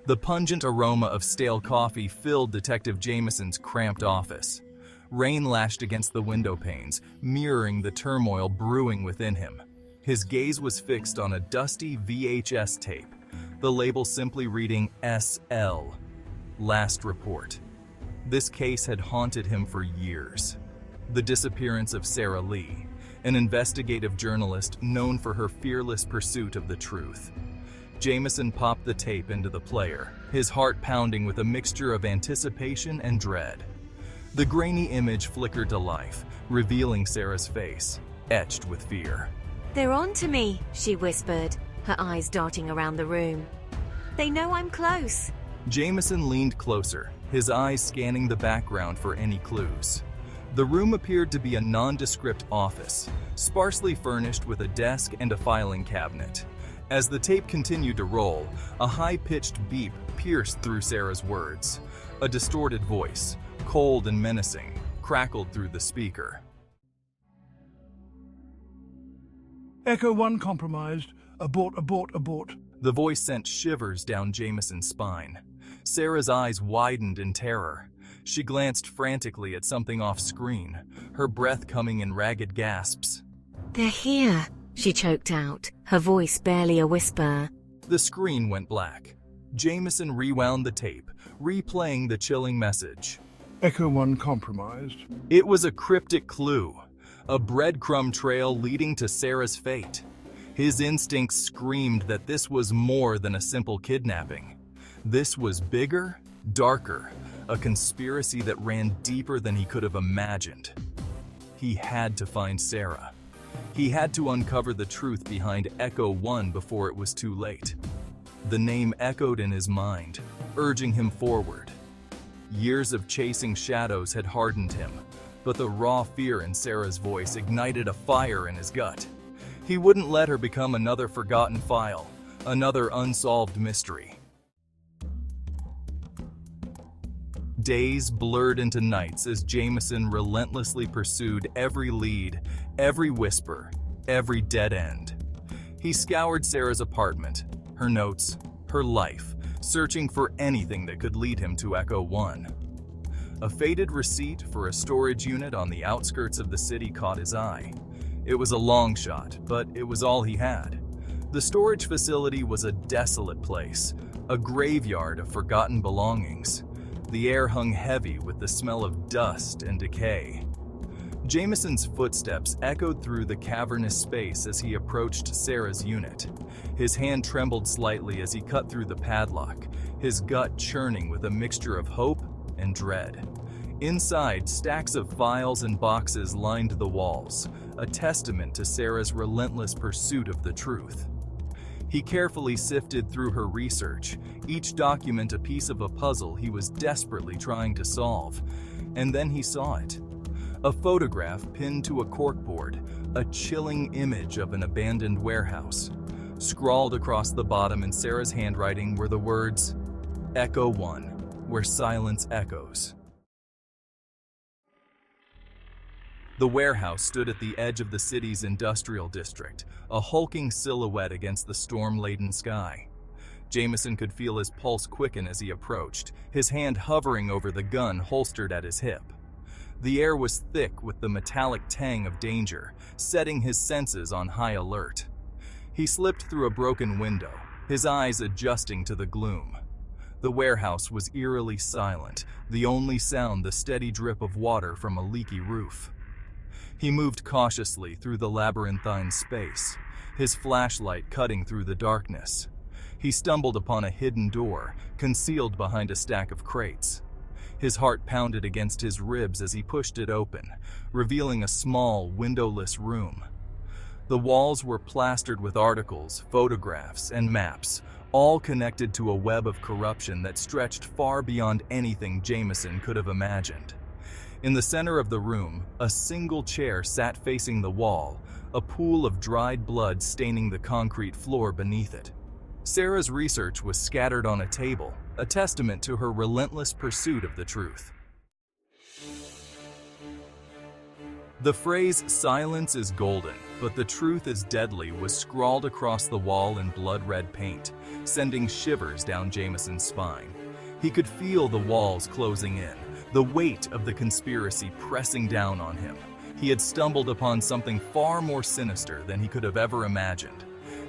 The pungent aroma of stale coffee filled Detective Jameson's cramped office. Rain lashed against the window panes, mirroring the turmoil brewing within him. His gaze was fixed on a dusty VHS tape, the label simply reading SL, Last Report. This case had haunted him for years. The disappearance of Sarah Lee, an investigative journalist known for her fearless pursuit of the truth. Jameson popped the tape into the player, his heart pounding with a mixture of anticipation and dread. The grainy image flickered to life, revealing Sarah's face, etched with fear. "They're on to me," she whispered, her eyes darting around the room. "They know I'm close." Jameson leaned closer, his eyes scanning the background for any clues. The room appeared to be a nondescript office, sparsely furnished with a desk and a filing cabinet. As the tape continued to roll, a high-pitched beep pierced through Sarah's words. A distorted voice, cold and menacing, crackled through the speaker. Echo 1 compromised. Abort, abort, abort. The voice sent shivers down Jameson's spine. Sarah's eyes widened in terror. She glanced frantically at something off-screen, her breath coming in ragged gasps. "They're here," she choked out, her voice barely a whisper. The screen went black. Jameson rewound the tape, replaying the chilling message. Echo 1 compromised. It was a cryptic clue, a breadcrumb trail leading to Sarah's fate. His instincts screamed that this was more than a simple kidnapping. This was bigger, darker, a conspiracy that ran deeper than he could have imagined. He had to find Sarah. He had to uncover the truth behind Echo 1 before it was too late. The name echoed in his mind, urging him forward. Years of chasing shadows had hardened him, but the raw fear in Sarah's voice ignited a fire in his gut. He wouldn't let her become another forgotten file, another unsolved mystery. Days blurred into nights as Jameson relentlessly pursued every lead, every whisper, every dead end. He scoured Sarah's apartment, her notes, her life, searching for anything that could lead him to Echo 1. A faded receipt for a storage unit on the outskirts of the city caught his eye. It was a long shot, but it was all he had. The storage facility was a desolate place, a graveyard of forgotten belongings. The air hung heavy with the smell of dust and decay. Jameson's footsteps echoed through the cavernous space as he approached Sarah's unit. His hand trembled slightly as he cut through the padlock, his gut churning with a mixture of hope and dread. Inside, stacks of files and boxes lined the walls, a testament to Sarah's relentless pursuit of the truth. He carefully sifted through her research, each document a piece of a puzzle he was desperately trying to solve. And then he saw it. A photograph pinned to a corkboard, a chilling image of an abandoned warehouse. Scrawled across the bottom in Sarah's handwriting were the words, "Echo 1, where silence echoes." The warehouse stood at the edge of the city's industrial district, a hulking silhouette against the storm-laden sky. Jameson could feel his pulse quicken as he approached, his hand hovering over the gun holstered at his hip. The air was thick with the metallic tang of danger, setting his senses on high alert. He slipped through a broken window, his eyes adjusting to the gloom. The warehouse was eerily silent, the only sound the steady drip of water from a leaky roof. He moved cautiously through the labyrinthine space, his flashlight cutting through the darkness. He stumbled upon a hidden door, concealed behind a stack of crates. His heart pounded against his ribs as he pushed it open, revealing a small, windowless room. The walls were plastered with articles, photographs, and maps, all connected to a web of corruption that stretched far beyond anything Jameson could have imagined. In the center of the room, a single chair sat facing the wall, a pool of dried blood staining the concrete floor beneath it. Sarah's research was scattered on a table, a testament to her relentless pursuit of the truth. The phrase "silence is golden" But the truth is deadly was scrawled across the wall in blood-red paint, sending shivers down Jameson's spine. He could feel the walls closing in, the weight of the conspiracy pressing down on him. He had stumbled upon something far more sinister than he could have ever imagined.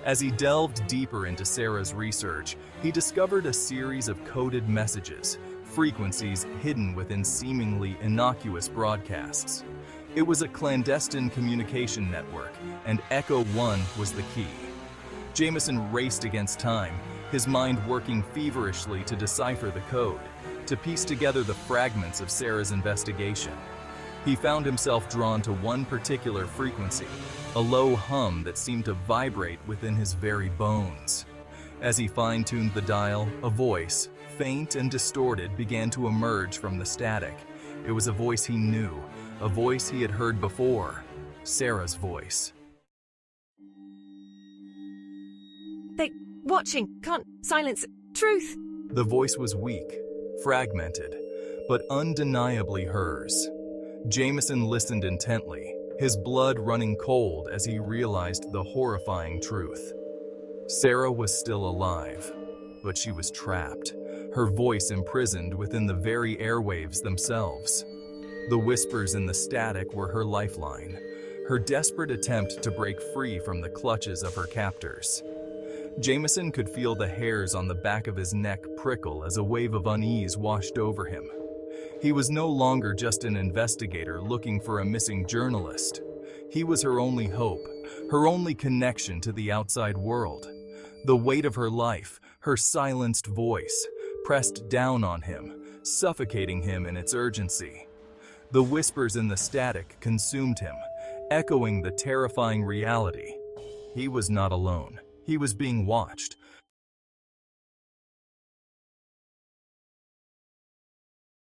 As he delved deeper into Sarah's research, he discovered a series of coded messages, frequencies hidden within seemingly innocuous broadcasts. It was a clandestine communication network, and Echo 1 was the key. Jameson raced against time, his mind working feverishly to decipher the code, to piece together the fragments of Sarah's investigation. He found himself drawn to one particular frequency, a low hum that seemed to vibrate within his very bones. As he fine-tuned the dial, a voice, faint and distorted, began to emerge from the static. It was a voice he knew, a voice he had heard before, Sarah's voice. They watching, can't silence truth. The voice was weak, fragmented, but undeniably hers. Jameson listened intently, his blood running cold as he realized the horrifying truth. Sarah was still alive, but she was trapped, her voice imprisoned within the very airwaves themselves. The whispers in the static were her lifeline, her desperate attempt to break free from the clutches of her captors. Jameson could feel the hairs on the back of his neck prickle as a wave of unease washed over him. He was no longer just an investigator looking for a missing journalist. He was her only hope, her only connection to the outside world. The weight of her life, her silenced voice, pressed down on him, suffocating him in its urgency. The whispers in the static consumed him, echoing the terrifying reality. He was not alone. He was being watched,